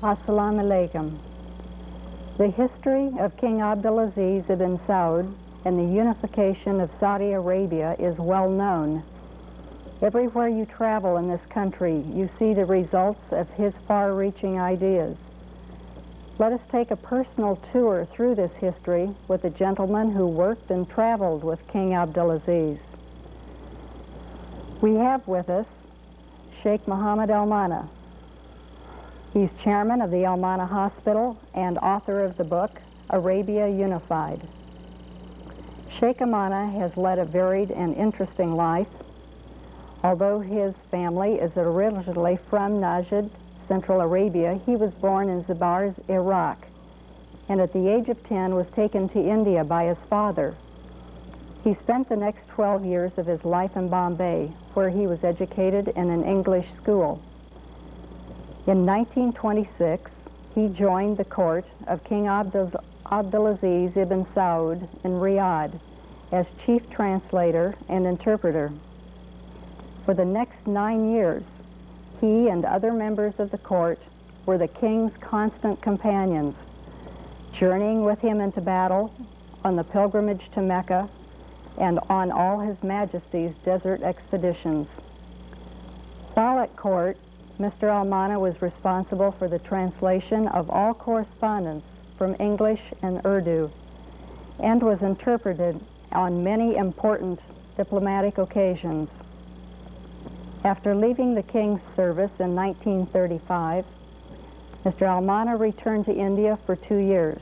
Assalamu alaikum. The history of King Abdulaziz ibn Saud and the unification of Saudi Arabia is well known. Everywhere you travel in this country, you see the results of his far-reaching ideas. Let us take a personal tour through this history with a gentleman who worked and traveled with King Abdulaziz. We have with us Sheikh Mohammad AlMana. He's chairman of the AlMana Hospital and author of the book, Arabia Unified. Sheikh AlMana has led a varied and interesting life. Although his family is originally from Najd, Central Arabia, he was born in Zabar, Iraq, and at the age of 10 was taken to India by his father. He spent the next 12 years of his life in Bombay, where he was educated in an English school. In 1926, he joined the court of King Abdulaziz ibn Saud in Riyadh as chief translator and interpreter. For the next 9 years, he and other members of the court were the king's constant companions, journeying with him into battle, on the pilgrimage to Mecca, and on all His Majesty's desert expeditions. While at court, Mr. AlMana was responsible for the translation of all correspondence from English and Urdu, and was interpreted on many important diplomatic occasions. After leaving the King's service in 1935, Mr. AlMana returned to India for 2 years.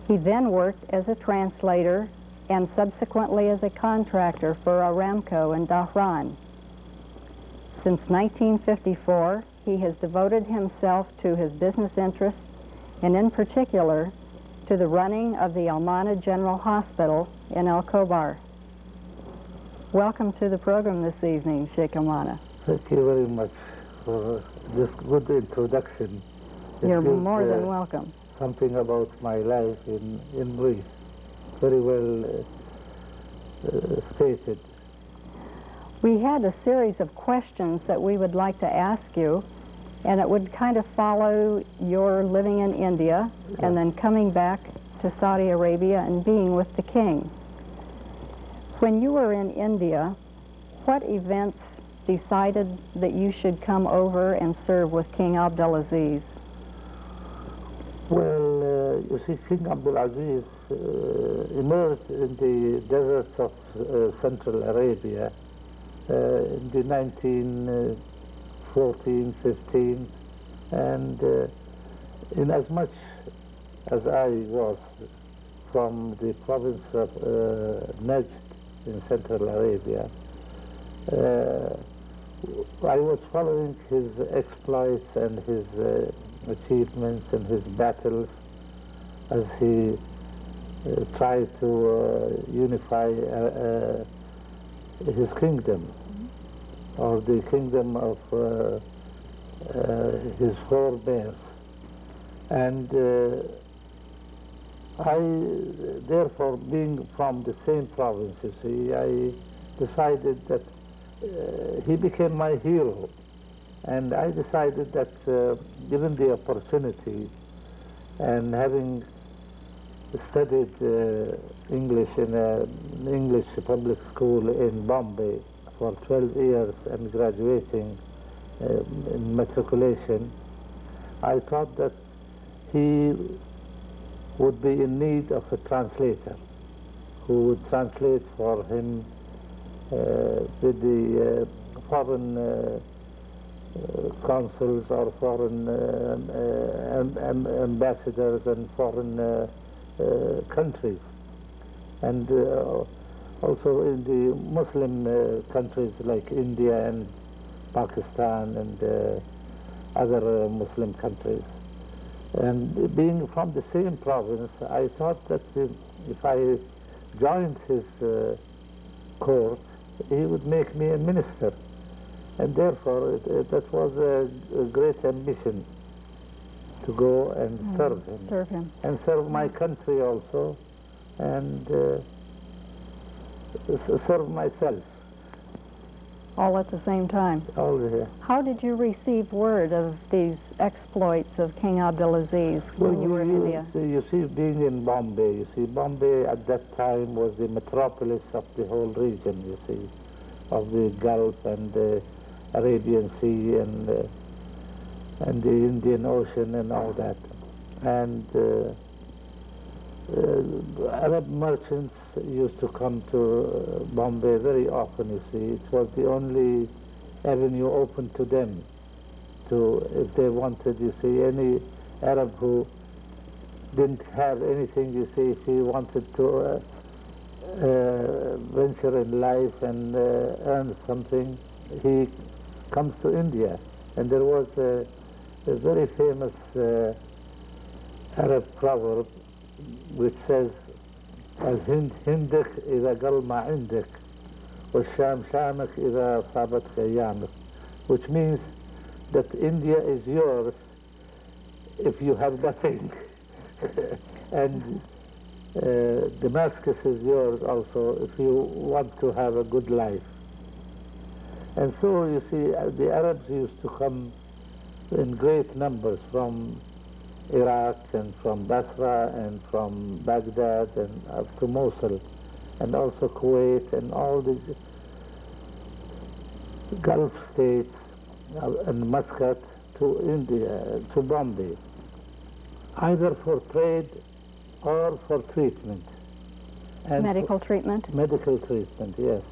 He then worked as a translator and subsequently as a contractor for Aramco in Dhahran. Since 1954, he has devoted himself to his business interests and in particular to the running of the AlMana General Hospital in El Khobar. Welcome to the program this evening, Sheikh AlMana. Thank you very much for this good introduction. You're more than welcome. Something about my life in brief. Very well stated. We had a series of questions that we would like to ask you, and it would kind of follow your living in India and then coming back to Saudi Arabia and being with the king. When you were in India, what events decided that you should come over and serve with King Abdulaziz? Well, you see, King Abdulaziz emerged in the deserts of Central Arabia in the 1914, 15, and in as much as I was from the province of Najd in Central Arabia, I was following his exploits and his achievements and his battles as he tried to unify his kingdom, or the kingdom of his forebears. And I, therefore, being from the same province, you see, I decided that he became my hero. And I decided that given the opportunity and having studied English in an English public school in Bombay for 12 years and graduating in matriculation, I thought that he would be in need of a translator who would translate for him with the foreign consuls or foreign ambassadors and foreign countries, and also in the Muslim countries like India and Pakistan and other Muslim countries. And being from the same province, I thought that if I joined his court, he would make me a minister. And therefore, that was a great ambition to go and serve him. And serve my country also, and serve myself. All at the same time. All here. How did you receive word of these exploits of King Abdulaziz when you were in India? You see, being in Bombay, you see, Bombay at that time was the metropolis of the whole region, you see, of the Gulf and the Arabian Sea and the Indian Ocean and all that. And Arab merchants used to come to Bombay very often, you see. It was the only avenue open to them to, if they wanted, you see, any Arab who didn't have anything, you see, if he wanted to venture in life and earn something, he comes to India. And there was a very famous Arab proverb which says, الهند هندك إذا قل ما عندك والشام شامك إذا صابتك أيامك, which means that India is yours if you have nothing, and Damascus is yours also if you want to have a good life. And so you see, the Arabs used to come in great numbers from Iraq and from Basra and from Baghdad and up to Mosul, and also Kuwait and all the Gulf states and Muscat to India, to Bombay, either for trade or for treatment. And medical treatment? Medical treatment, yes.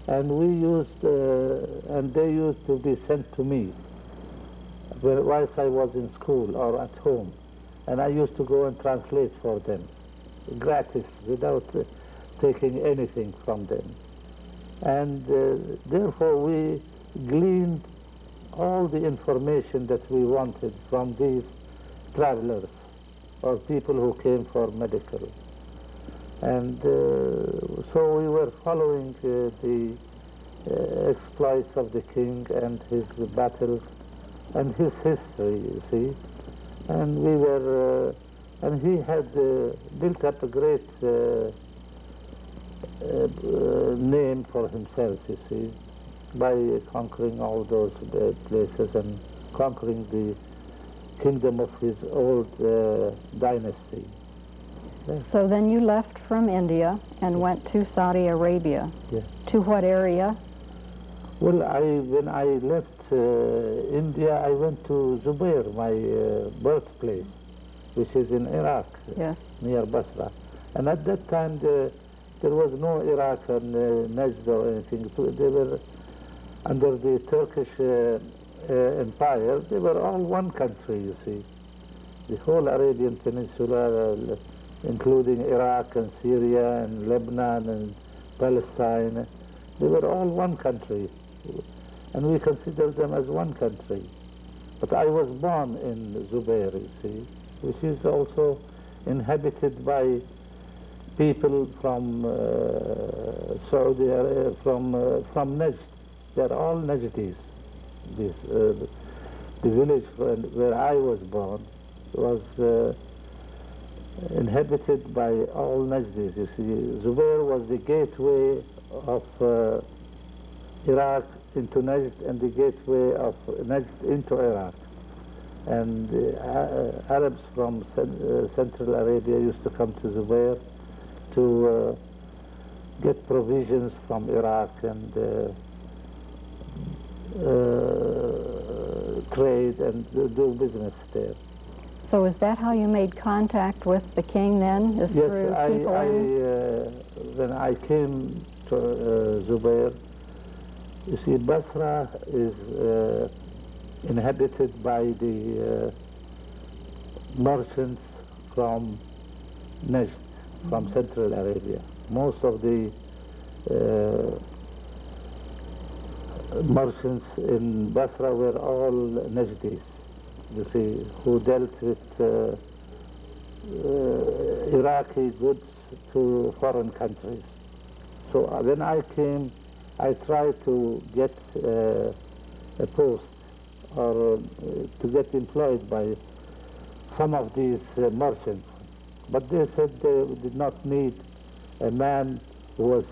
And we used, and they used to be sent to me whilst I was in school or at home, and I used to go and translate for them, gratis, without taking anything from them. And therefore we gleaned all the information that we wanted from these travelers or people who came for medical. And so we were following the exploits of the king and his battles and his history, you see. And we were, and he had built up a great name for himself, you see, by conquering all those places and conquering the kingdom of his old dynasty. Yes. So then you left from India and went to Saudi Arabia. Yes. To what area? Well, when I left India, I went to Zubair, my birthplace, which is in Iraq, yes, near Basra. And at that time, there was no Iraq and Najd or anything. They were under the Turkish Empire. They were all one country, you see. The whole Arabian Peninsula, including Iraq and Syria and Lebanon and Palestine, they were all one country. And we considered them as one country. But I was born in Zubair, you see, which is also inhabited by people from Saudi Arabia, from Najd. They're all Najdis. The village where I was born was inhabited by all Najdis. You see, Zubair was the gateway of Iraq into Najd and the gateway of Najd into Iraq. And Arabs from Central Arabia used to come to Zubair to get provisions from Iraq and trade and do business there. So is that how you made contact with the king then? Is yes, through people when I came to Zubair, you see, Basra is inhabited by the merchants from Najd, from Central Arabia. Most of the merchants in Basra were all Najdis, you see, who dealt with Iraqi goods to foreign countries. So when I came, I tried to get a post or to get employed by some of these merchants. But they said they did not need a man who was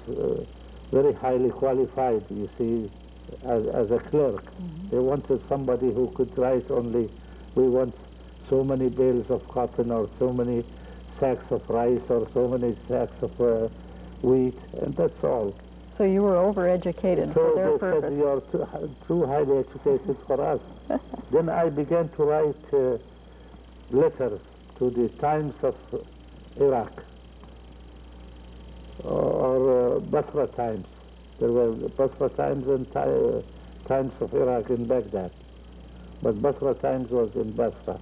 very highly qualified, you see, as a clerk. They wanted somebody who could write only, we want so many bales of cotton or so many sacks of rice or so many sacks of wheat, and that's all. So you were overeducated for their So they purpose. said, you're too highly educated for us. Then I began to write letters to the Times of Iraq or Basra Times. There were Basra Times and Times of Iraq in Baghdad, but Basra Times was in Basra.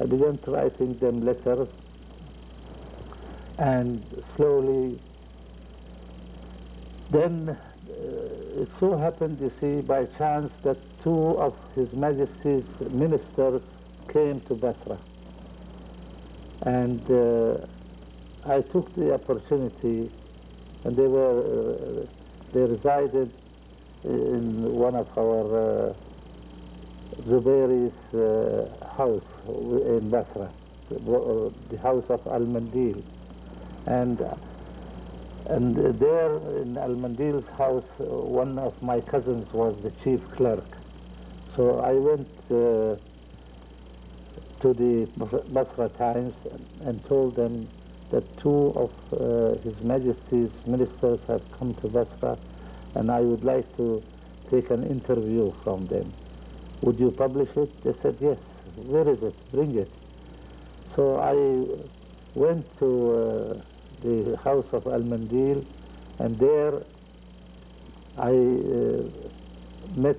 I began writing them letters, and slowly, then it so happened, you see, by chance that two of His Majesty's ministers came to Basra. And I took the opportunity, and they resided in one of our Zubairi's house in Basra, the house of Al-Mandil. And there in Al-Mandil's house, one of my cousins was the chief clerk. So I went to the Basra Times and told them that two of His Majesty's ministers have come to Basra, and I would like to take an interview from them. Would you publish it? They said, yes. Where is it? Bring it. So I went to the house of Al-Mandil, and there I met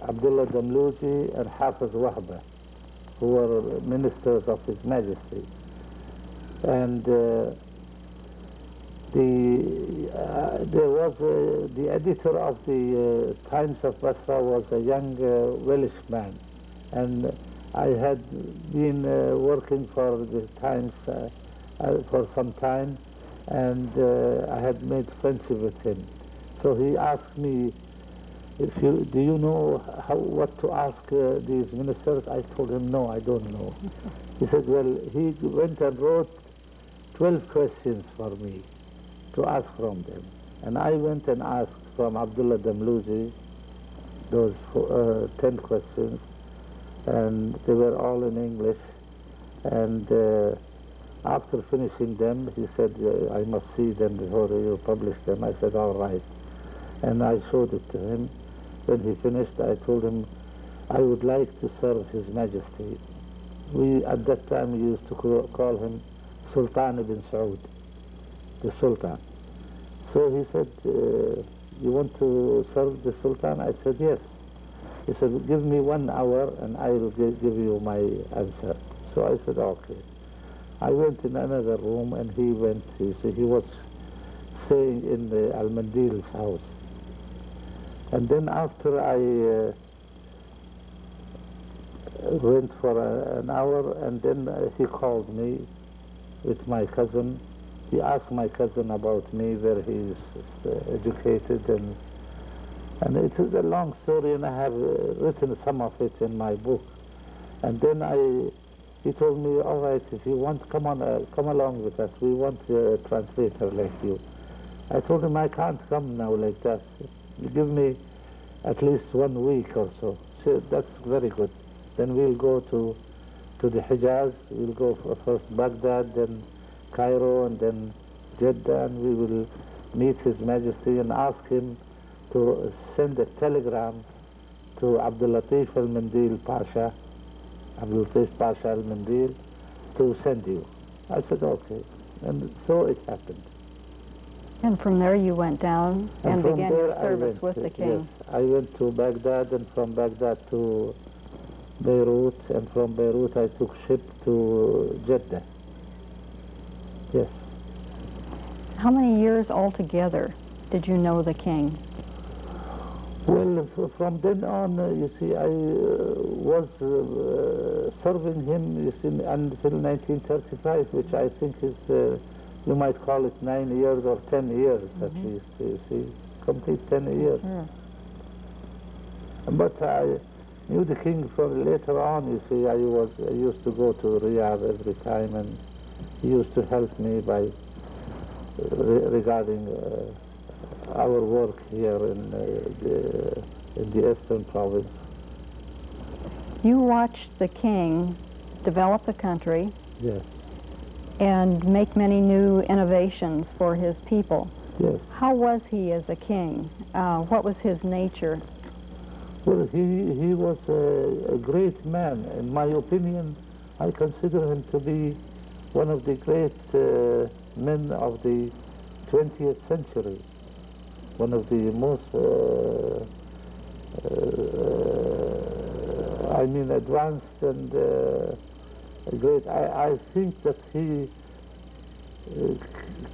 Abdullah Damluji and Hafiz Wahba, who were ministers of His Majesty. And there was the editor of the Times of Basra was a young Welsh man, and I had been working for the Times for some time, and I had made friendship with him. So he asked me, do you know what to ask these ministers? I told him, no, I don't know. He said, well, he went and wrote 12 questions for me to ask from them. And I went and asked from Abdullah Damluji those 10 questions, and they were all in English. And after finishing them, he said, I must see them before you publish them. I said, all right. And I showed it to him. When he finished, I told him, I would like to serve His Majesty. We, at that time, we used to call him Sultan ibn Saud, the Sultan. So he said, you want to serve the Sultan? I said, yes. He said, give me 1 hour and I will give you my answer. So I said, okay. I went in another room and he went, he was staying in the Al-Mandil's house. And then after I went for an hour, and then he called me with my cousin. He asked my cousin about me, where he is educated, and it is a long story, and I have written some of it in my book. And then he told me, all right, if you want, come along with us. We want a translator like you. I told him, I can't come now like that. You give me at least 1 week or so. So that's very good. Then we'll go to the Hijaz. We'll go first Baghdad, then Cairo, and then Jeddah, and we will meet His Majesty and ask him to send a telegram to Abdul Latif al-Mandil Pasha, Abdul Latif Pasha al-Mandil, to send you. I said, okay. And so it happened. And from there you went down and began your service with the king. Yes, I went to Baghdad, and from Baghdad to Beirut, and from Beirut I took ship to Jeddah. Yes. How many years altogether did you know the king? Well, from then on, you see, I was serving him, you see, until 1935, which I think is, you might call it 9 years or 10 years at least, you see, complete 10 years. Yes. But I knew the king from later on, you see. I used to go to Riyadh every time, and he used to help me by regarding our work here in the eastern province. You watched the king develop the country Yes, and make many new innovations for his people. yes. How was he as a king? What was his nature? Well, he was a great man. In my opinion, I consider him to be one of the great men of the 20th century, one of the most, advanced and great. I think that he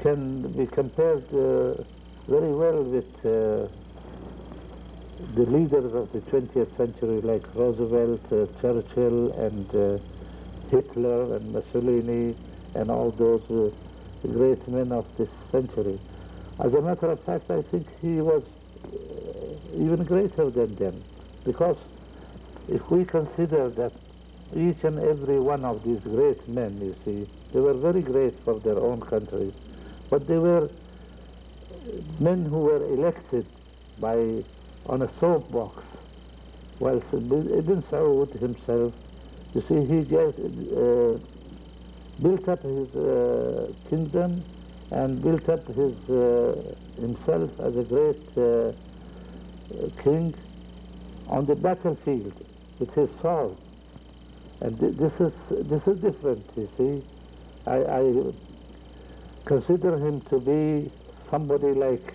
can be compared very well with the leaders of the 20th century, like Roosevelt, Churchill, and Hitler, and Mussolini, and all those great men of this century. As a matter of fact, I think he was even greater than them, because if we consider that each and every one of these great men, you see, they were very great for their own countries, but they were men who were elected on a soapbox, while Ibn Saud himself, you see, he built up his kingdom and built up himself as a great king on the battlefield with his sword. And this is different, you see. I consider him to be somebody like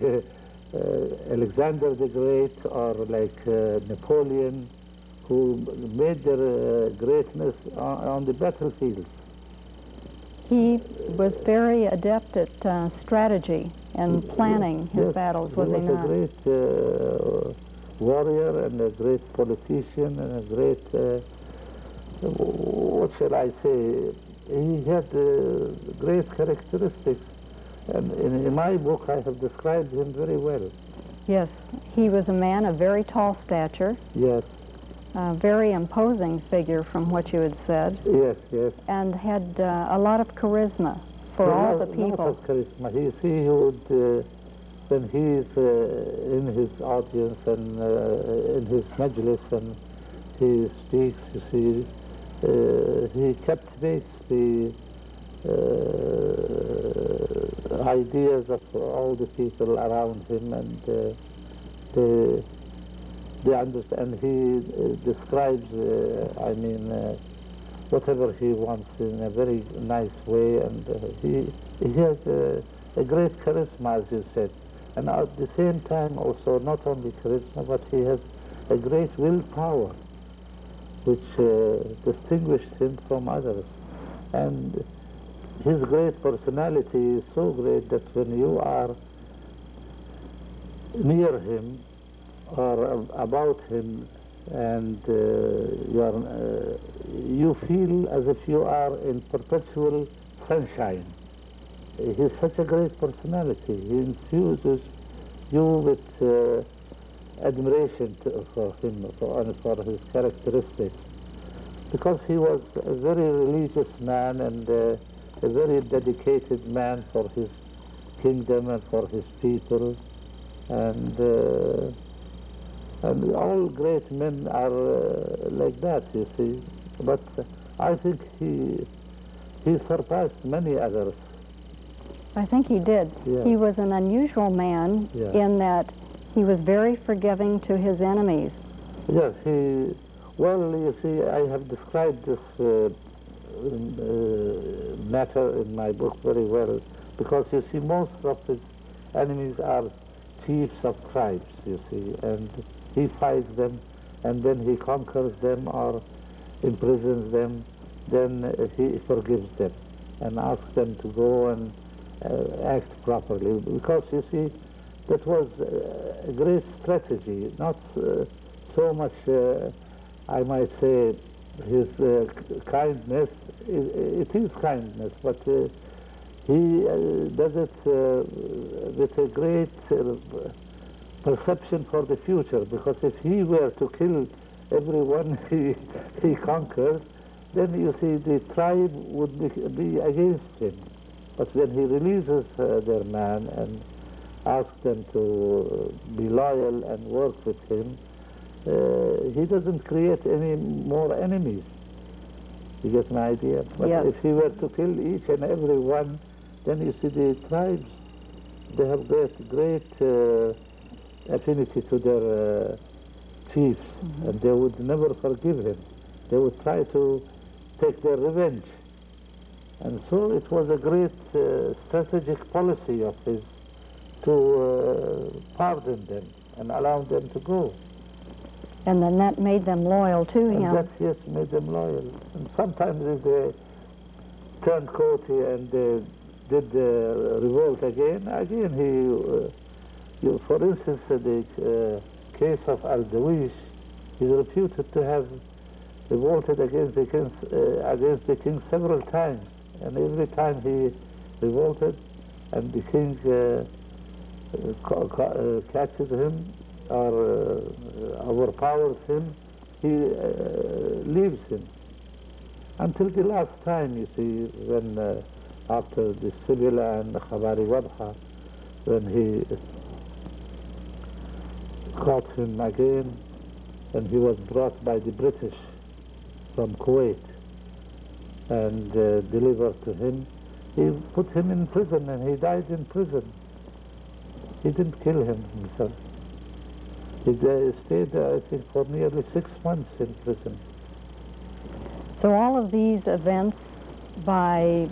Alexander the Great, or like Napoleon, who made their greatness on the battlefields. He was very adept at strategy and planning his battles, was he not? He was a great warrior and a great politician and a great, what shall I say, he had great characteristics. And in my book I have described him very well. Yes, he was a man of very tall stature. Yes. A very imposing figure from what you had said. Yes, yes. And had a lot of charisma for all the people. A lot of charisma. He would, when he is in his audience and in his majlis and he speaks, you see, he captivates the ideas of all the people around him, and they understand. He describes, whatever he wants in a very nice way, and he has a great charisma, as you said, and at the same time also not only charisma, but he has a great willpower, which distinguished him from others. And his great personality is so great that when you are near him or about him, and you feel as if you are in perpetual sunshine. He's such a great personality. He infuses you with admiration for him, and for his characteristics, because he was a very religious man and a very dedicated man for his kingdom and for his people, and all great men are like that, you see. But I think he surpassed many others. I think he did. Yeah. He was an unusual man in that he was very forgiving to his enemies. Yes, well, you see, I have described this matter in my book very well, because you see, most of his enemies are chiefs of tribes, you see, and he fights them, and then he conquers them or imprisons them, then he forgives them and asks them to go and act properly, because you see, that was a great strategy, not so much, I might say, his kindness. It is kindness, but he does it with a great perception for the future, because if he were to kill everyone he conquered, then you see the tribe would be against him. But when he releases their man and asks them to be loyal and work with him, he doesn't create any more enemies. You get my idea? But Yes. if he were to kill each and every one, then you see the tribes, they have great affinity to their chiefs, and they would never forgive him. They would try to take their revenge. And so it was a great strategic policy of his to pardon them and allow them to go. And then that made them loyal to him. And that, yes, made them loyal. And sometimes if they turned courty and they did revolt again he, for instance, the case of Al-Dawish is reputed to have revolted against the king several times. And every time he revolted and the king catches him or overpowers him, he leaves him. Until the last time, you see, when after the Sibila and the Khabari Wadha, when he caught him again, and he was brought by the British from Kuwait and delivered to him, he put him in prison and he died in prison. He didn't kill him himself. He stayed, I think, for nearly 6 months in prison. So all of these events, by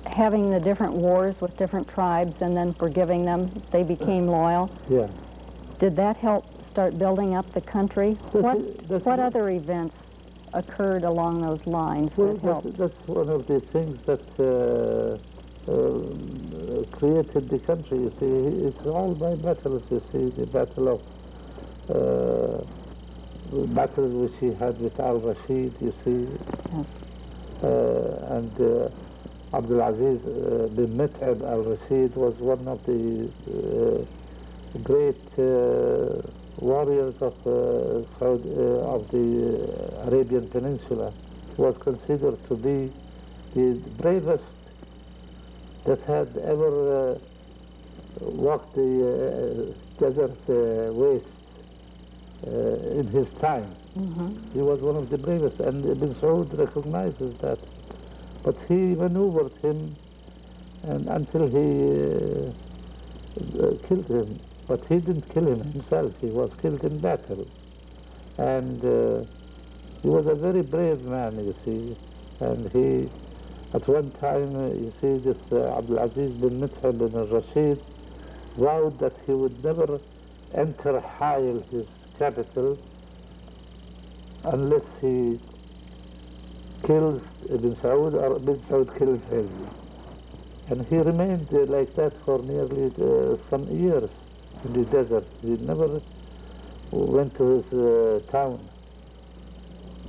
having the different wars with different tribes and then forgiving them, they became loyal. Yeah. Did that help start building up the country? What other events occurred along those lines that helped? That's one of the things that created the country. You see, it's all by battles. You see, the battle of battles which he had with Al-Rashid. You see, Yes. and Abdul Aziz bin Mit'ab Al-Rashid was one of the great warriors of the Arabian Peninsula. He was considered to be the bravest that had ever walked the desert wastes in his time. He was one of the bravest, and Ibn Saud recognizes that. But he maneuvered him and until he killed him. But he didn't kill him himself. He was killed in battle. And he was a very brave man, you see. And he, at one time, you see, this Abdul Aziz bin Mit'ab bin al-Rashid vowed that he would never enter Hail, his capital, unless he kills Ibn Saud or Ibn Saud kills him. And he remained like that for nearly some years in the desert. He never went to his town.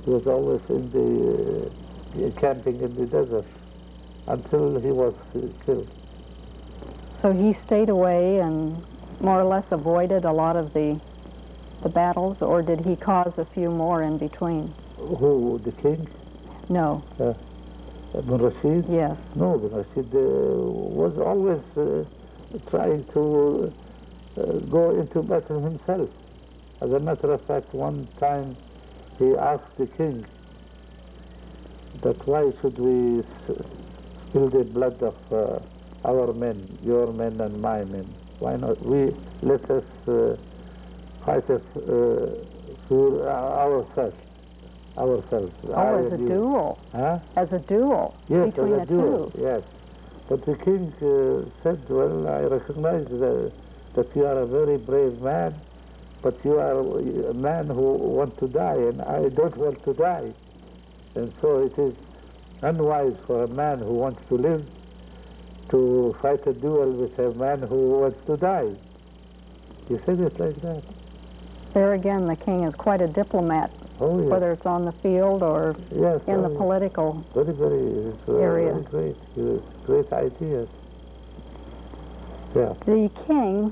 He was always in the camping in the desert until he was killed. So he stayed away and more or less avoided a lot of the battles, or did he cause a few more in between? Who, the king? No. Ibn Rashid? Yes. No, Ibn Rashid was always trying to go into battle himself. As a matter of fact, one time he asked the king that why should we spill the blood of our men, your men and my men? Why not? Let us fight for ourselves. Oh, as a duel. Huh? As a duel. Yes, between as a the duel, two. yes. But the king said, well, I recognize that you are a very brave man, but you are a man who wants to die, and I don't want to die. And so it is unwise for a man who wants to live to fight a duel with a man who wants to die. He said it like that. There again, the king is quite a diplomat, Oh, yes. whether it's on the field or Yes, in the political it's area. Very great. It's great ideas. Yeah. The king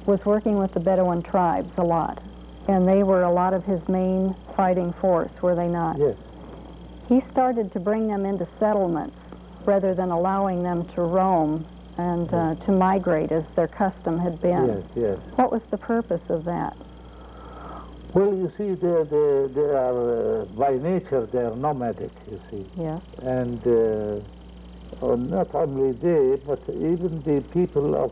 was working with the Bedouin tribes a lot, and they were a lot of his main fighting force, were they not? Yes. He started to bring them into settlements rather than allowing them to roam and to migrate as their custom had been. Yes, yes. What was the purpose of that? Well, you see, they are, by nature, they are nomadic, you see. Yes. And not only they, but even the people of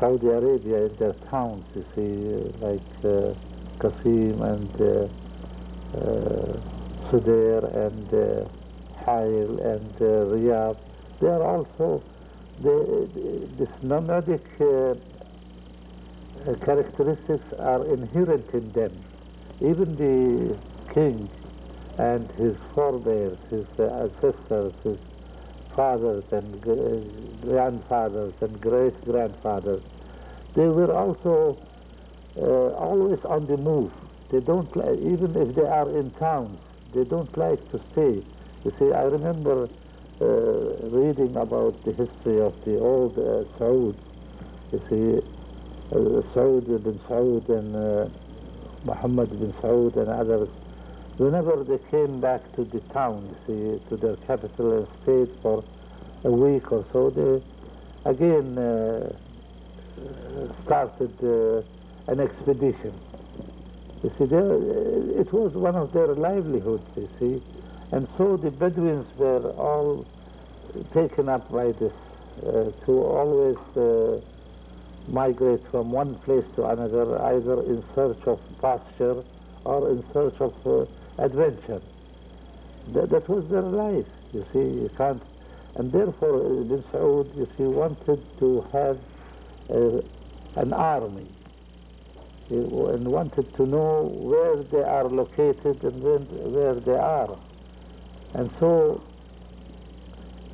Saudi Arabia in their towns, you see, like Qasim and Sudair and Hail and Riyadh, they are also, this nomadic characteristics are inherent in them. Even the king and his forebears, his ancestors, his fathers and grandfathers and great-grandfathers, they were also always on the move. They don't, even if they are in towns, they don't like to stay. You see, I remember reading about the history of the old Sauds. You see, Saud bin Saud and Mohammad bin Saud and others, whenever they came back to the town, you see, to their capital and stayed for a week or so, they again started an expedition. You see, it was one of their livelihoods, you see, and so the Bedouins were all taken up by this, to always migrate from one place to another, either in search of pasture or in search of adventure. That was their life, you see. You can't, and therefore Ibn Saud, you see, wanted to have an army, and wanted to know where they are located and where they are. And so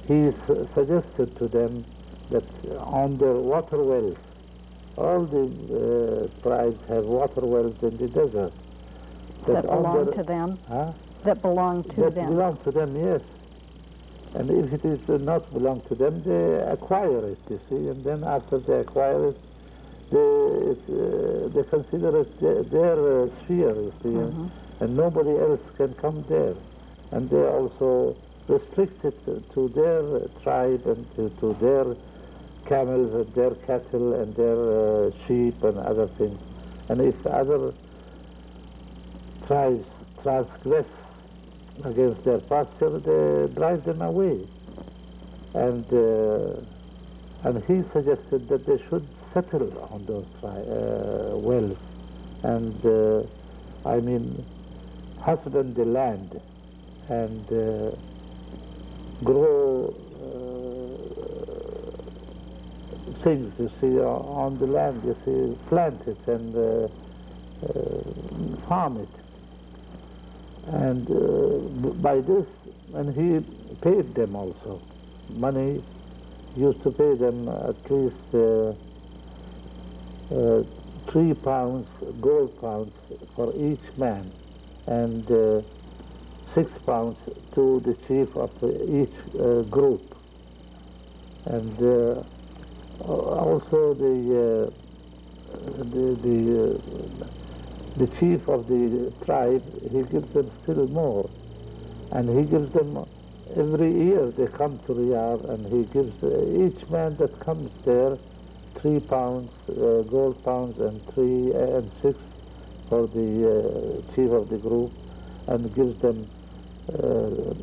he suggested to them that on their water wells, all the tribes have water wells in the desert. That belong to them? Huh? That belong to them? That belong to them, yes. And if it does not belong to them, they acquire it, you see, and then after they acquire it, they consider it their sphere, you see, and nobody else can come there. And they also restrict it to their tribe and to their camels and their cattle and their sheep and other things. And if other tribes transgress against their pasture, they drive them away. And he suggested that they should settle on those wells and, I mean, husband the land and grow things, you see, on the land, you see, plant it and farm it. And by this, and he paid them also money, used to pay them at least 3 pounds, gold pounds for each man, and 6 pounds to the chief of each group. And also the chief of the tribe, he gives them still more, and he gives them every year. They come to Riyadh, and he gives each man that comes there 3 pounds, gold pounds, and 6 for the chief of the group, and gives them the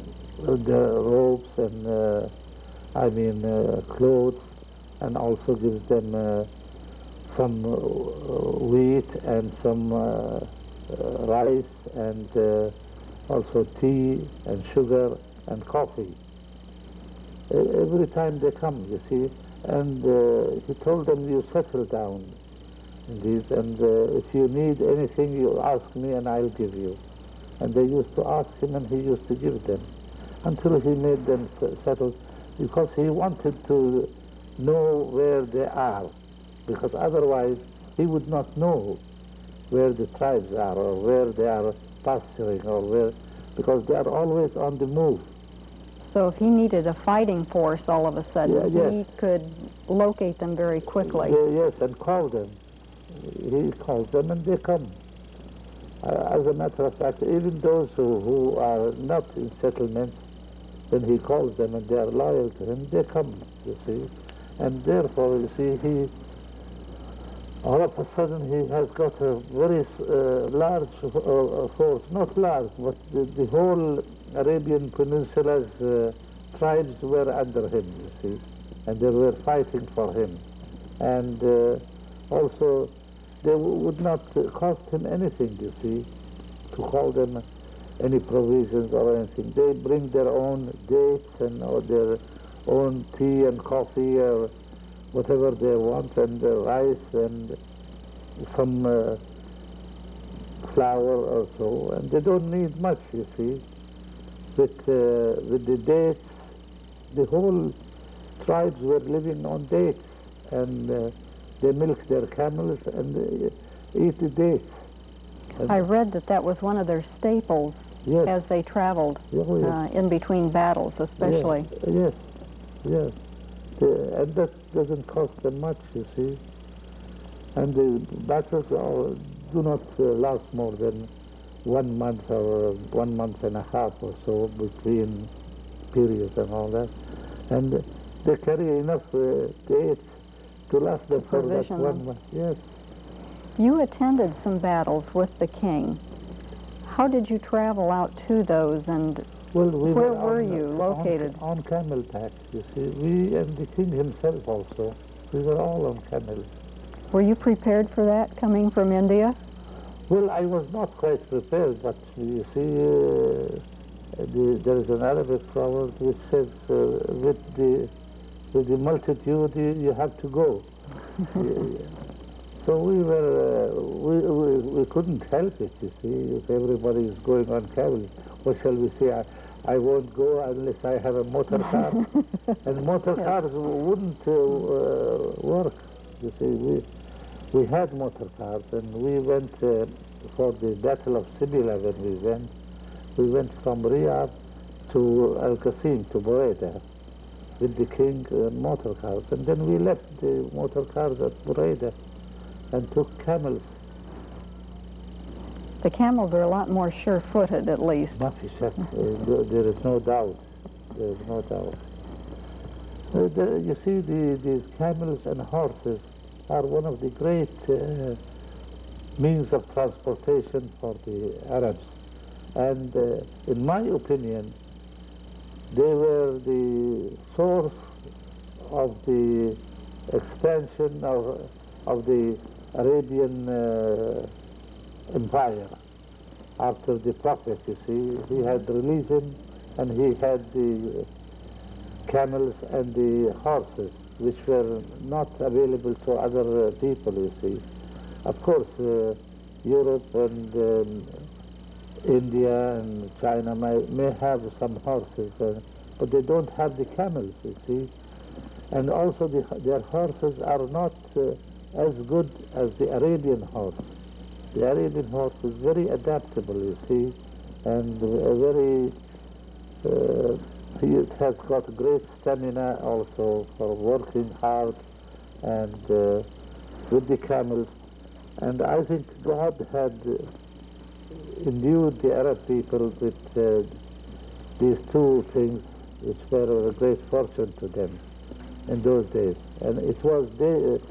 robes and I mean clothes, and also gives them some wheat and some rice and also tea and sugar and coffee. Every time they come, you see, and he told them, you settle down in these, and if you need anything, you ask me and I'll give you. And they used to ask him and he used to give them, until he made them settle, because he wanted to know where they are, because otherwise he would not know where the tribes are or where they are pasturing or where, because they are always on the move. So if he needed a fighting force all of a sudden, yes, he could locate them very quickly. Yes, and call them. He calls them and they come. As a matter of fact, even those who are not in settlements, when he calls them and they are loyal to him, they come, you see. And therefore, you see, he All of a sudden he has got a very large force, not large, but the whole Arabian Peninsula's tribes were under him, you see, and they were fighting for him. And also they would not cost him anything, you see, to call them any provisions or anything. They bring their own dates and or their own tea and coffee or whatever they want, and rice and some flour or so, and they don't need much, you see. With the dates, the whole tribes were living on dates, and they milk their camels and eat the dates. And I read that that was one of their staples yes. as they traveled, Yes. in between battles especially. Yes, yes. And that doesn't cost them much, you see. And the battles do not last more than 1 month or 1 month and a half or so between periods and all that. And they carry enough dates to last them for that 1 month. Yes. You attended some battles with the king. How did you travel out to those, and Well, where were you located? On camelback, you see. We and the king himself also. We were all on camels. Were you prepared for that, coming from India? Well, I was not quite prepared, but you see, there is an Arabic proverb which says, with the multitude you have to go. So we couldn't help it, you see. If everybody is going on camels, what shall we say? I won't go unless I have a motor car. And motor cars wouldn't work, you see. We had motor cars, and we went for the Battle of Sibila when we went. We went from Riyadh to Al-Qasim, to Buraidah, with the king motor cars. And then we left the motor cars at Buraidah and took camels. The camels are a lot more sure-footed, at least. Mafi Shak, there is no doubt. There is no doubt. You see, these camels and horses are one of the great means of transportation for the Arabs. And in my opinion, they were the source of the expansion of the Arabian empire. After the Prophet, you see, he had religion and he had the camels and the horses, which were not available to other people, you see. Of course, Europe and India and China may have some horses, but they don't have the camels, you see. And also their horses are not as good as the Arabian horse. The Arabian horse is very adaptable, you see, and it has got great stamina also for working hard and with the camels. And I think God had endued the Arab people with these two things, which were a great fortune to them in those days. And it was the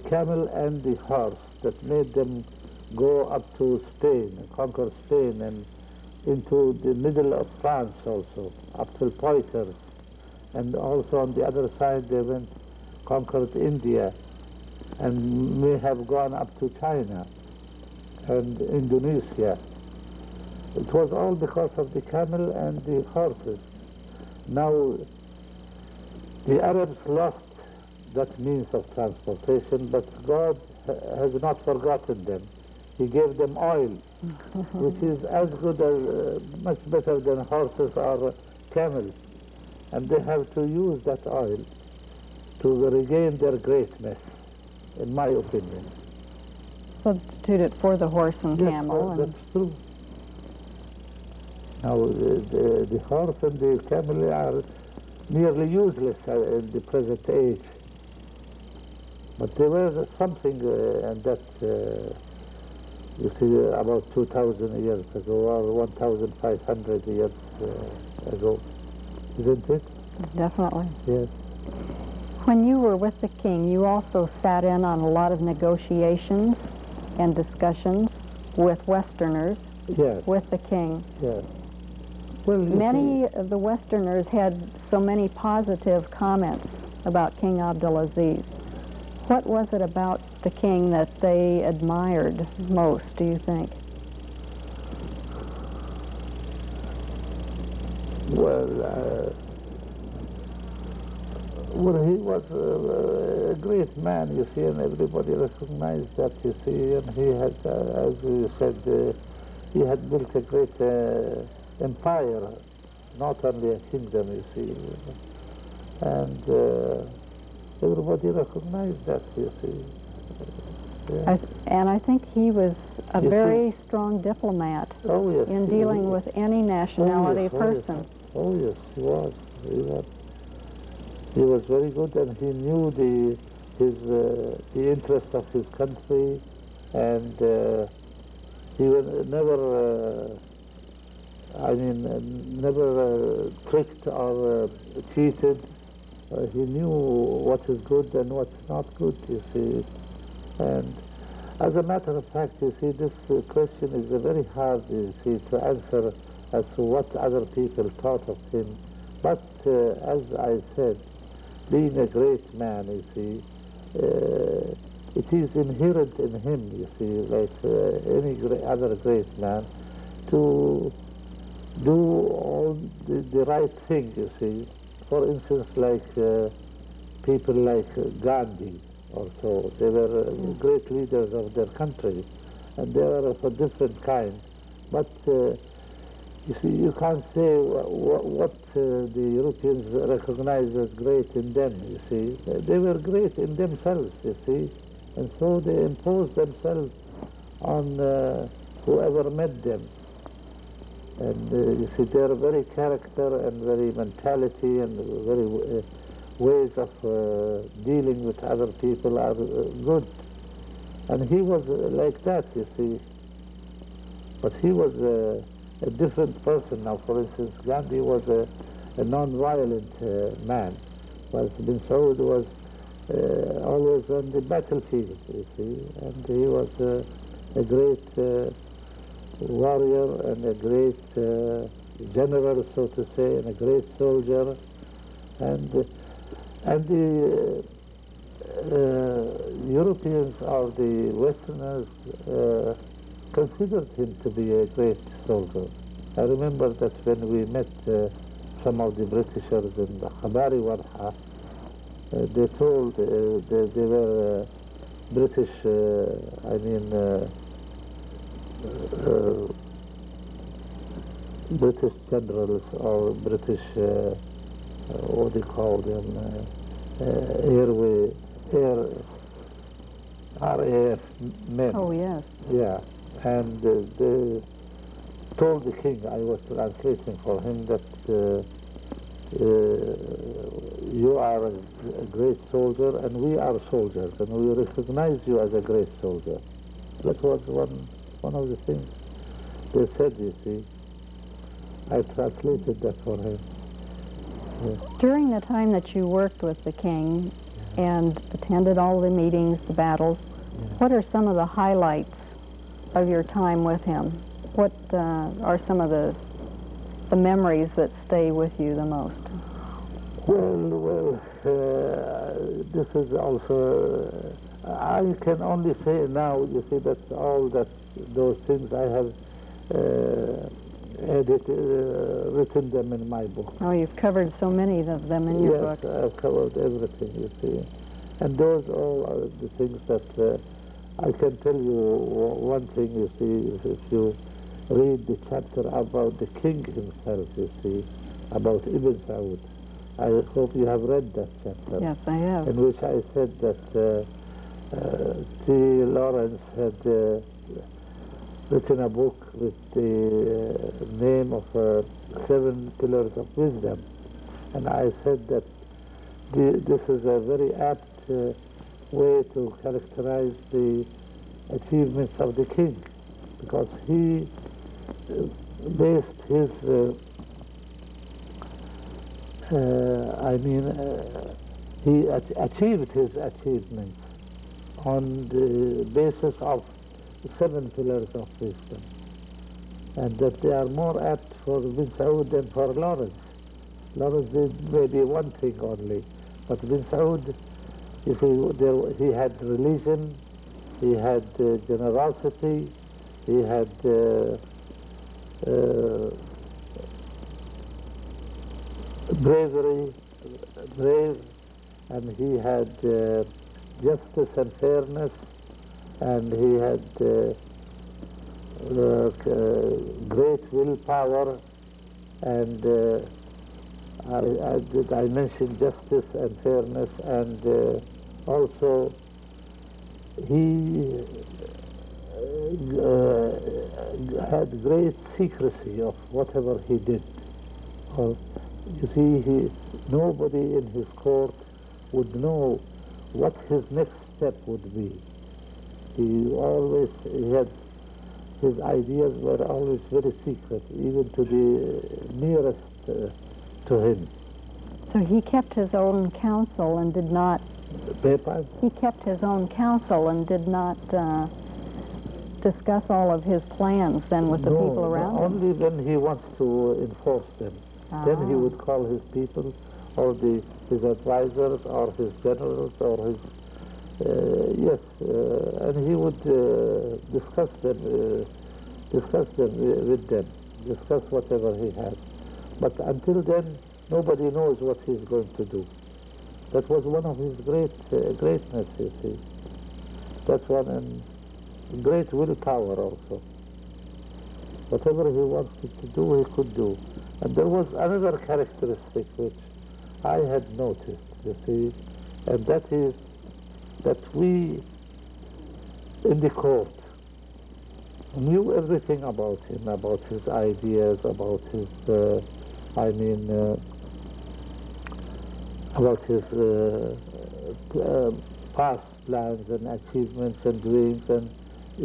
camel and the horse that made them go up to Spain, conquer Spain, and into the middle of France also, up to Poitiers. And also on the other side they went, conquered India, and may have gone up to China and Indonesia. It was all because of the camel and the horses. Now, the Arabs lost that means of transportation, but God has not forgotten them. He gave them oil, which is as good as, much better than horses or camels. And they have to use that oil to regain their greatness, in my opinion. Substitute it for the horse and camel. Yes, that's true. Now, the horse and the camel are nearly useless in the present age. But there was something and that, you see, about 2,000 years ago, or 1,500 years ago, isn't it? Definitely. Yes. When you were with the king, you also sat in on a lot of negotiations and discussions with Westerners, Yes. with the king. Yes. Well, Many of the Westerners had so many positive comments about King Abdulaziz. What was it about the king that they admired most, do you think? Well, he was a great man, you see, and everybody recognized that, you see, and he had, as you said, he had built a great empire, not only a kingdom, you see, and everybody recognized that, you see. Yeah. And I think he was a very strong diplomat in dealing with any nationality person. Oh yes, he was. He was very good, and he knew the interests of his country, and he was never, never tricked or cheated. He knew what is good and what's not good, you see. And as a matter of fact, you see, this question is very hard, you see, to answer as to what other people thought of him. But as I said, being a great man, you see, it is inherent in him, you see, like any other great man, to do all the right thing, you see. For instance, like people like Gandhi or so, they were great leaders of their country, and they were of a different kind. But you see, you can't say what the Europeans recognize as great in them, you see. They were great in themselves, you see, and so they imposed themselves on whoever met them. And you see, their very character and very mentality and very ways of dealing with other people are good. And he was like that, you see. But he was a different person now. For instance, Gandhi was a non-violent man, while Bin Saud was always on the battlefield, you see. And he was a great warrior and a great general, so to say, and a great soldier. And the Europeans or the Westerners considered him to be a great soldier. I remember that when we met some of the Britishers in the Khabari Warha, they told they were British, British generals or British, what do you call them, RAF men. Oh, yes. Yeah, and they told the king, I was translating for him, that you are a great soldier and we are soldiers and we recognize you as a great soldier. That was one of the things they said, you see. I translated that for him. Yeah. During the time that you worked with the king and attended all the meetings, the battles, what are some of the highlights of your time with him? What are some of the memories that stay with you the most? Well, this is also, I can only say now, you see, that those things I have written them in my book. Oh, you've covered so many of them in your book. Yes, I've covered everything, you see. And those all are the things that I can tell you one thing, you see, if you read the chapter about the king himself, you see, about Ibn Saud. I hope you have read that chapter. Yes, I have. In which I said that T. Lawrence had written a book with the name of 7 Pillars of Wisdom. And I said that this is a very apt way to characterize the achievements of the king, because he based he achieved his achievements on the basis of the 7 pillars of wisdom, and that they are more apt for Bin Saud than for Lawrence. Lawrence did maybe one thing only, but Bin Saud, you see, he had religion, he had generosity, he had bravery, brave, and he had justice and fairness, and he had great willpower, and I mentioned justice and fairness, and also he had great secrecy of whatever he did. You see, nobody in his court would know what his next step would be. His ideas were always very secret, even to the nearest to him. So he kept his own counsel and did not... He kept his own counsel and did not discuss all of his plans then with the people around him? Only when he wants to enforce them. Then he would call his people, or his advisors, or his generals, or his... and he would discuss them with them, discuss whatever he has. But until then, nobody knows what he's going to do. That was one of his greatness, you see. That's one, and great willpower also. Whatever he wanted to do, he could do. And there was another characteristic which I had noticed, you see, and that is that we in the court knew everything about him, about his ideas, about his, about his past plans and achievements and doings, and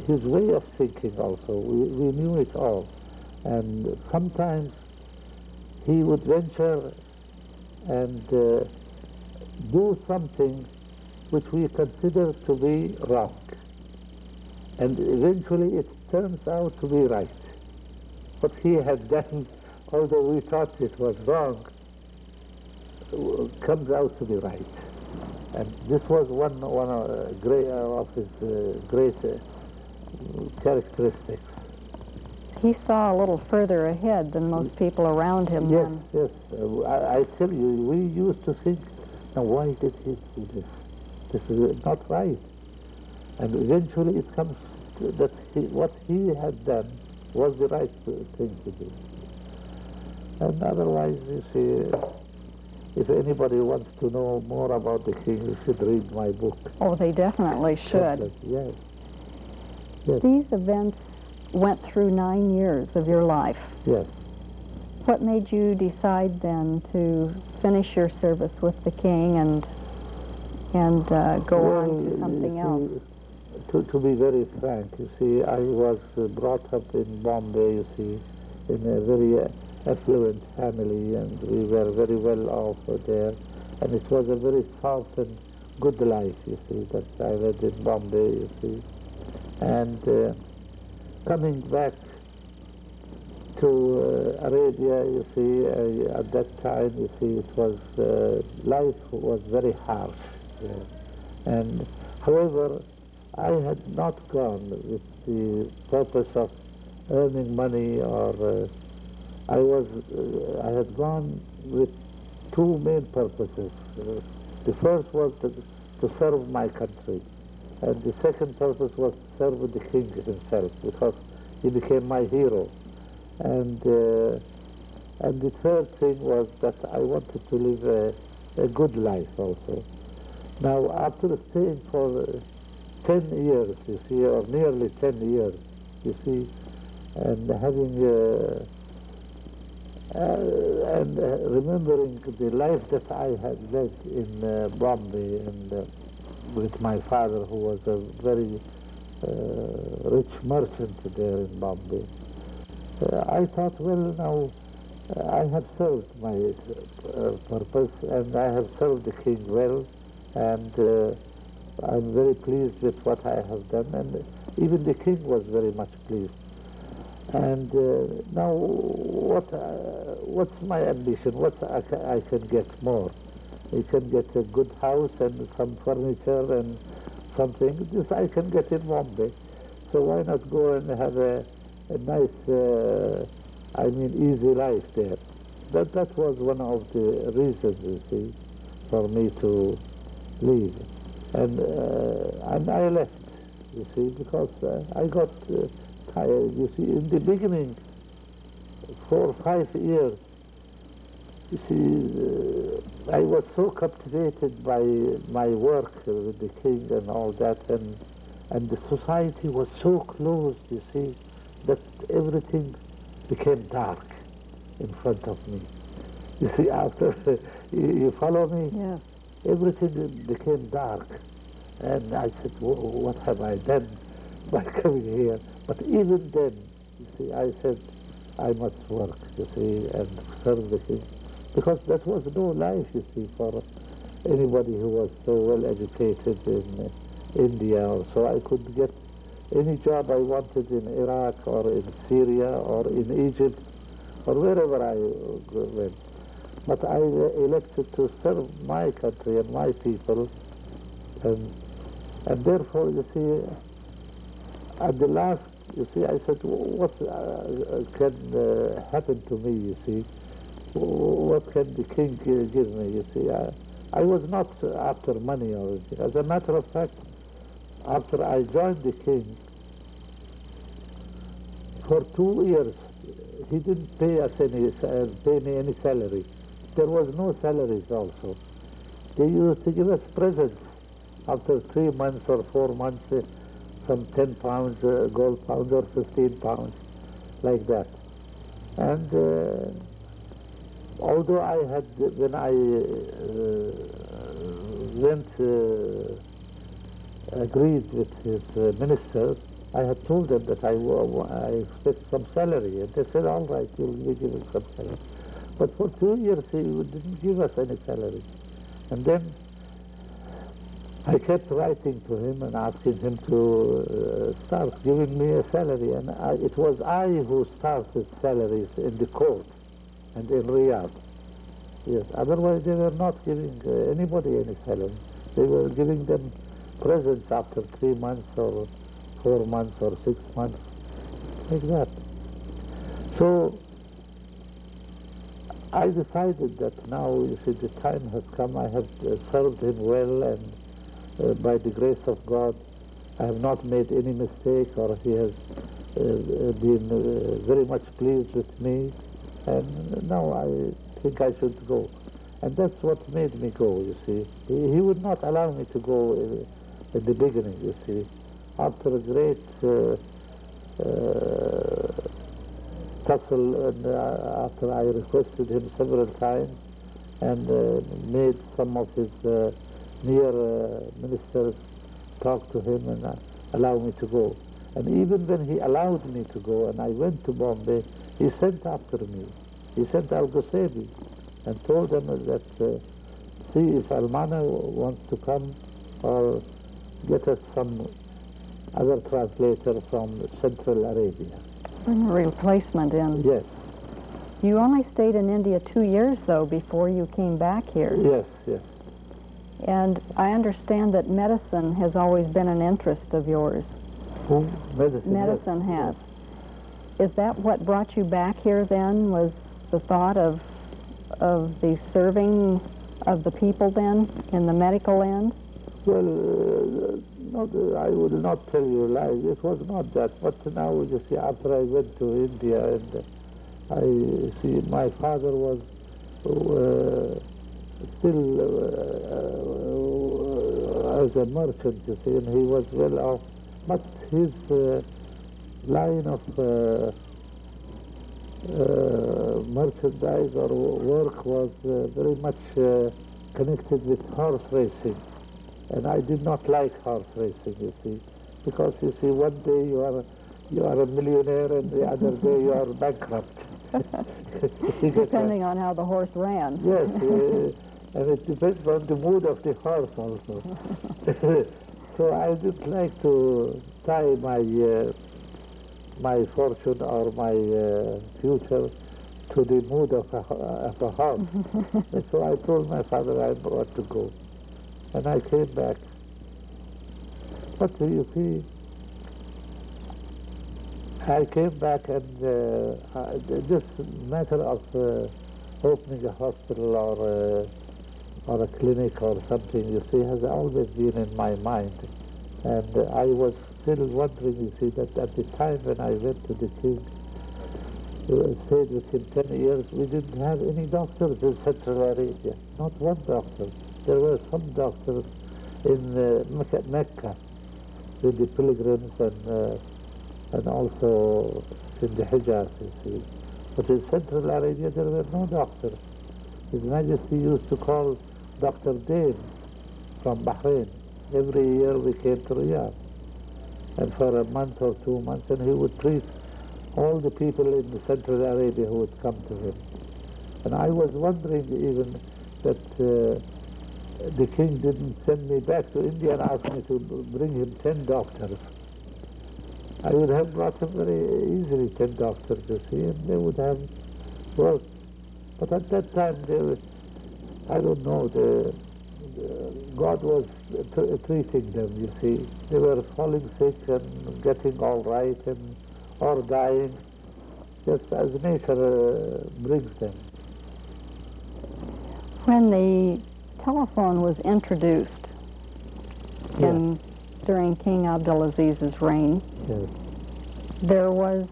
his way of thinking also. We knew it all. And sometimes he would venture and do something which we consider to be wrong. And eventually it turns out to be right. What he had done, although we thought it was wrong, comes out to be right. And this was one of his great characteristics. He saw a little further ahead than most people around him. Yes, yes. I tell you, we used to think, now why did he do this? This is not right. And eventually it comes to that what he had done was the right thing to do. And otherwise, you see, if anybody wants to know more about the king, you should read my book. Oh, they definitely should. Yes. Yes. These events went through 9 years of your life. Yes. What made you decide then to finish your service with the king and go on to something else? To be very frank, you see, I was brought up in Bombay, you see, in a very affluent family, and we were very well off there, and it was a very soft and good life, you see, that I led in Bombay, you see. And coming back to Arabia, you see, at that time, you see, it was, life was very harsh. And however, I had not gone with the purpose of earning money, or I had gone with two main purposes. The first was to serve my country, and the second purpose was to serve the king himself, because he became my hero. And the third thing was that I wanted to live a good life also. Now, after staying for 10 years, you see, or nearly 10 years, you see, and having and remembering the life that I had led in Bombay, and with my father, who was a very rich merchant there in Bombay, I thought, well, now I have served my purpose, and I have served the king well, and I'm very pleased with what I have done, and even the king was very much pleased. And now, what's my ambition? I can get more? I can get a good house and some furniture and something. This I can get in Bombay. So why not go and have a nice, easy life there? That was one of the reasons, you see, for me to leave. And I left, you see, because I got tired. You see, in the beginning, 4 or 5 years, you see, I was so captivated by my work with the king and all that, and the society was so closed, you see, that everything became dark in front of me. You see, after, you follow me? Yes. Everything became dark. And I said, what have I done by coming here? But even then, you see, I said, I must work, you see, and serve the king. Because that was no life, you see, for anybody who was so well educated in India. Or so I could get any job I wanted in Iraq or in Syria or in Egypt or wherever I went. But I elected to serve my country and my people, and therefore, you see, at the last, you see, I said, what can happen to me, you see? What can the king give me, you see? I was not after money or anything. As a matter of fact, after I joined the king, for 2 years, he didn't pay me any salary. There was no salaries also. They used to give us presents after 3 months or 4 months, some 10 pounds, gold pounds, or 15 pounds, like that. And although I had, when I agreed with his ministers, I had told them that I expect some salary, and they said, all right, you'll be given some salary. But for 2 years, he didn't give us any salary. And then I kept writing to him and asking him to start giving me a salary. And it was I who started salaries in the court and in Riyadh. Yes, otherwise they were not giving anybody any salary. They were giving them presents after 3 months or 4 months or 6 months, like that. So I decided that now, you see, the time has come. I have served him well, and by the grace of God, I have not made any mistake, or he has been very much pleased with me, and now I think I should go. And that's what made me go, you see. He would not allow me to go in the beginning, you see. After a great tussle, and after I requested him several times and made some of his near ministers talk to him and allow me to go. And even when he allowed me to go and I went to Bombay, he sent after me. He sent Al-Ghusaybi and told them that see if AlMana wants to come, or get us some other translator from Central Arabia. Bring a replacement in. Yes. You only stayed in India 2 years, though, before you came back here. Yes, yes. And I understand that medicine has always been an interest of yours. Who? Medicine? Medicine yes. has. Is that what brought you back here then, was the thought of the serving of the people then, in the medical end? Well, I will not tell you lies. It was not that. But now, you see, after I went to India, and I see my father was still as a merchant, you see, and he was well off. But his line of merchandise or work was very much connected with horse racing. And I did not like horse racing, you see, because, you see, one day you are a millionaire and the other day you are bankrupt. Depending on how the horse ran. Yes, and it depends on the mood of the horse also. So I didn't like to tie my fortune or my future to the mood of a horse. And so I told my father I want to go. And I came back. But you see, I came back, and this matter of opening a hospital or a clinic or something, you see, has always been in my mind. And I was still wondering, you see, that at the time when I went to the king, stayed with him 10 years, we didn't have any doctors in Central Arabia, not one doctor. There were some doctors in Mecca with the pilgrims and also in the Hijaz, you see. But in Central Arabia there were no doctors. His Majesty used to call Dr. Dane from Bahrain. Every year we came to Riyadh, and for a month or 2 months, and he would treat all the people in the Central Arabia who would come to him. And I was wondering even that the king didn't send me back to India and ask me to bring him 10 doctors. I would have brought him very easily 10 doctors, you see, and they would have worked. But at that time, I don't know, God was treating them, you see. They were falling sick and getting all right or dying, just as nature brings them. When the telephone was introduced during King Abdulaziz's reign, yes, there was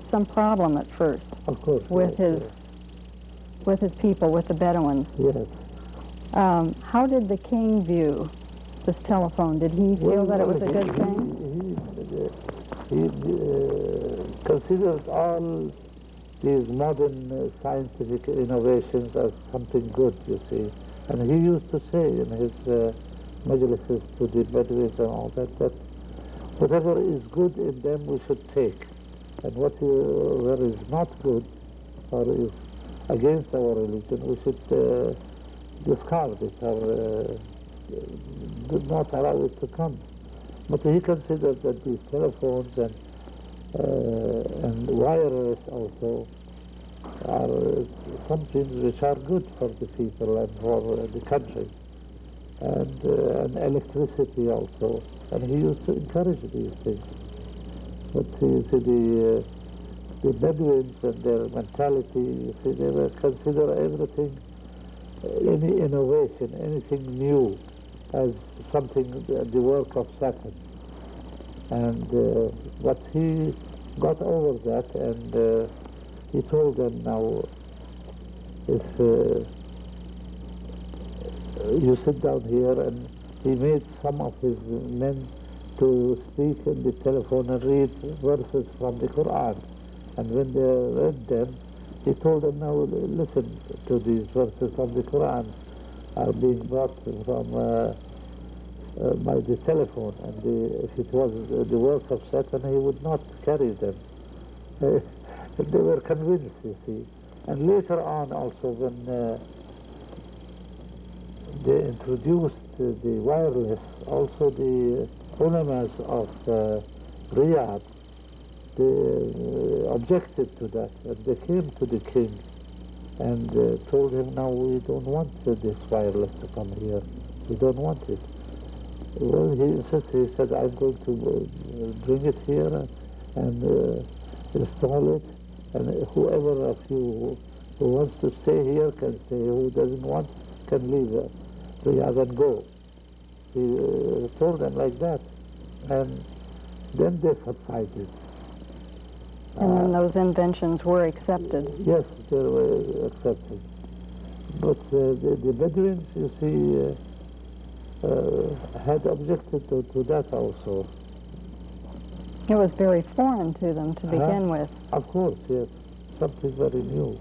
some problem at first. Of course. With his people, with the Bedouins. Yes. How did the king view this telephone? Did he feel that it was a good thing? He considered all these modern scientific innovations as something good, you see. And he used to say in his majlises to the Bedouins and all that whatever is good in them we should take. And whatever is not good or is against our religion, we should discard it or do not allow it to come. But he considered that these telephones and wireless also are something which are good for the people and for the country, and electricity also. And he used to encourage these things. But you see, the Bedouins and their mentality, you see, they were consider everything, any innovation, anything new, as something, the work of Satan. And but he got over that, and he told them, now, if you sit down here, and he made some of his men to speak in the telephone and read verses from the Quran. And when they read them, he told them, now listen to these verses from the Quran are being brought from by the telephone, and if it was the work of Satan, he would not carry them. They were convinced, you see. And later on also, when they introduced the wireless, also the ulamas of Riyadh, they objected to that, and they came to the king and told him, now we don't want this wireless to come here. We don't want it. Well, he insisted. He said, I'm going to bring it here and install it, and whoever of you who wants to stay here can stay, who doesn't want can leave Riyadh and go. He told them like that, and then they subsided. And then those inventions were accepted. Yes, they were accepted. But the Bedouins, you see, had objected to that also. It was very foreign to them to begin with. Of course, yes. Something very new.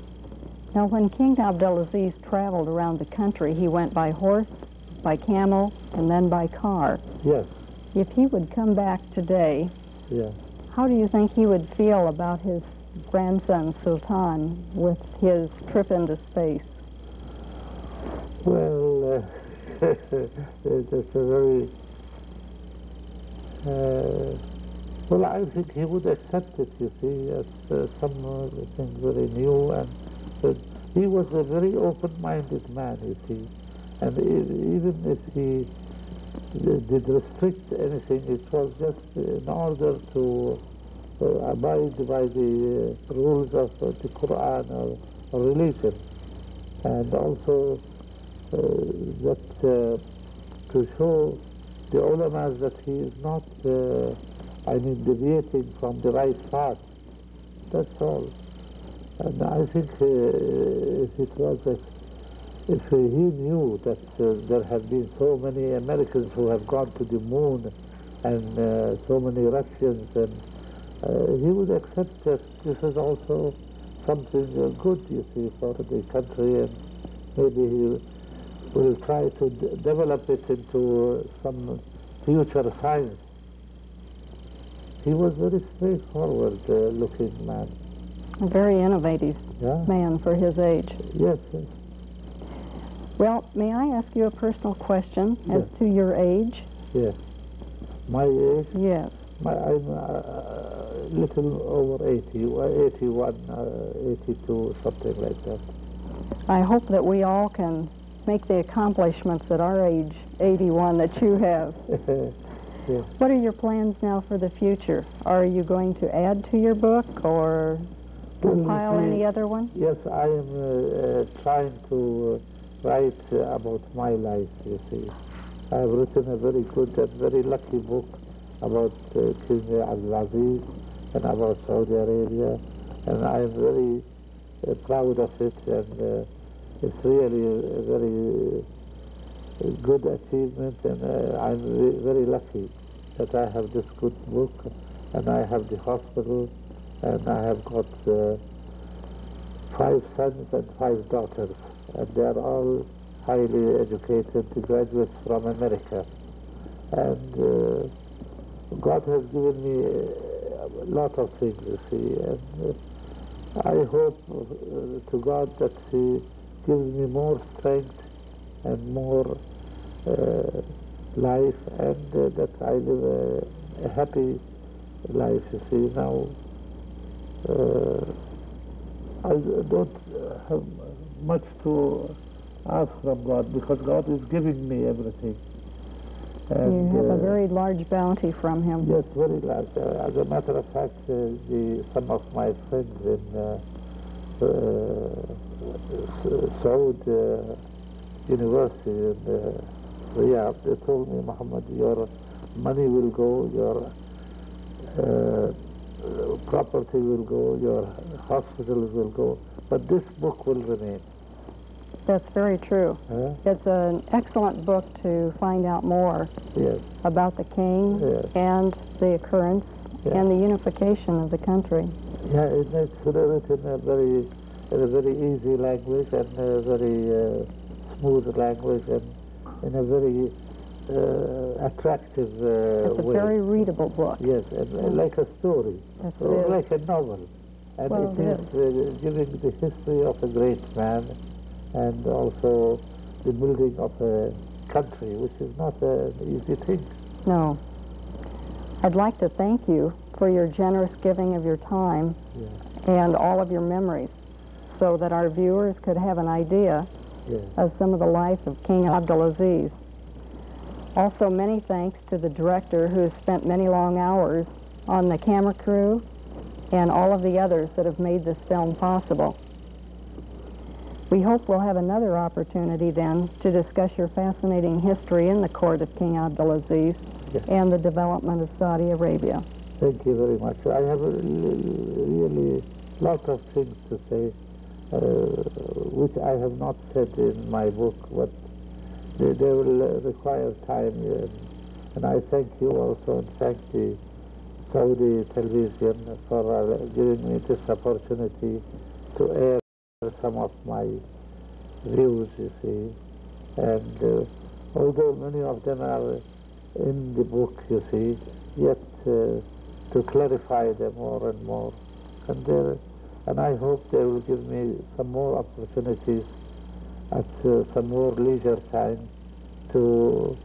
Now, when King Abdulaziz traveled around the country, he went by horse, by camel, and then by car. Yes. If he would come back today, yeah, how do you think he would feel about his grandson, Sultan, with his trip into space? Well, that's a very... well, I think he would accept it, you see, as something very new, and he was a very open-minded man, you see, and even if he did restrict anything, it was just in order to abide by the rules of the Quran or religion, and also that to show the ulama that he is not, deviating from the right path. That's all. And I think if he knew that there have been so many Americans who have gone to the moon and so many Russians, and he would accept that this is also something good, you see, for the country, and maybe he will try to develop it into some future science. He was very straightforward looking man. A very innovative man for his age. Yes, yes. Well, may I ask you a personal question as to your age? Yes. My age? Yes. I'm a little over 80, 81, 82, something like that. I hope that we all can make the accomplishments at our age, 81, that you have. Yes. What are your plans now for the future? Are you going to add to your book or compile any other one? Yes, I am trying to write about my life, you see. I have written a very good and very lucky book about King Abdulaziz and about Saudi Arabia, and I am very proud of it, and it's really a very good achievement, and I'm very lucky that I have this good book, and I have the hospital, and I have got 5 sons and 5 daughters, and they are all highly educated graduates from America. And God has given me a lot of things, you see, and I hope to God that He gives me more strength and more life, and that I live a happy life, you see. Now, I don't have much to ask from God, because God is giving me everything. And, you have a very large bounty from Him. Yes, very large. As a matter of fact, some of my friends in Saudi University in Riyadh, they told me, Mohammad, your money will go, your property will go, your hospitals will go, but this book will remain. That's very true. It's an excellent book to find out more about the king and the occurrence and the unification of the country. Yeah, it's written in a very easy language, and a very smooth language, and in a very attractive It's a way. very readable book. Yes, and like a story, or like a novel. And well, it is giving the history of a great man, and also the building of a country, which is not an easy thing. No. I'd like to thank you for your generous giving of your time and all of your memories, so that our viewers could have an idea of some of the life of King Abdulaziz. Also, many thanks to the director, who has spent many long hours on the camera crew, and all of the others that have made this film possible. We hope we'll have another opportunity then to discuss your fascinating history in the court of King Abdulaziz and the development of Saudi Arabia. Thank you very much. I have really lot of things to say, which I have not said in my book, but they will require time. And I thank you also, and thank the Saudi television for giving me this opportunity to air some of my views, you see. And although many of them are in the book, you see, yet to clarify them more and more, and I hope they will give me some more opportunities at some more leisure time to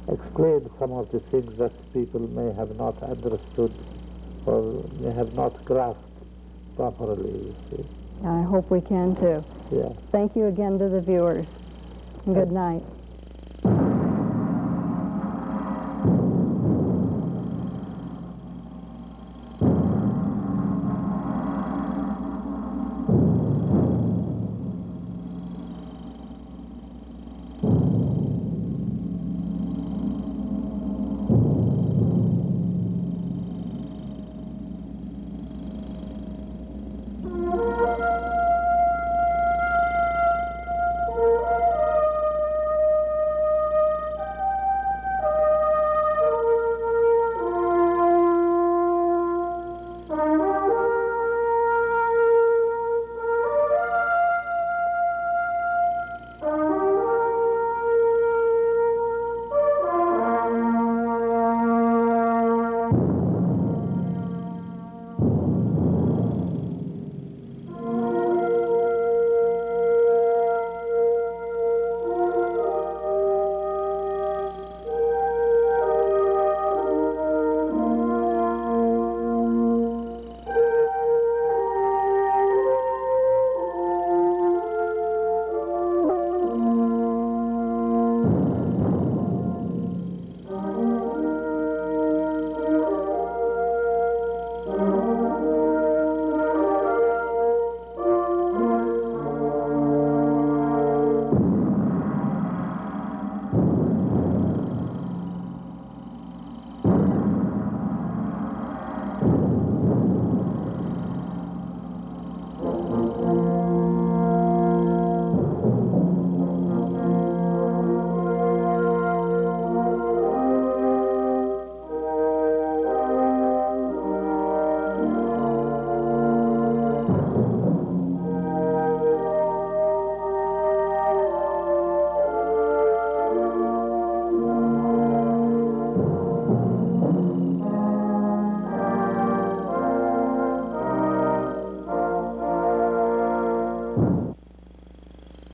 explain some of the things that people may have not understood or may have not grasped properly, you see. I hope we can too. Yeah. Thank you again to the viewers. Good night.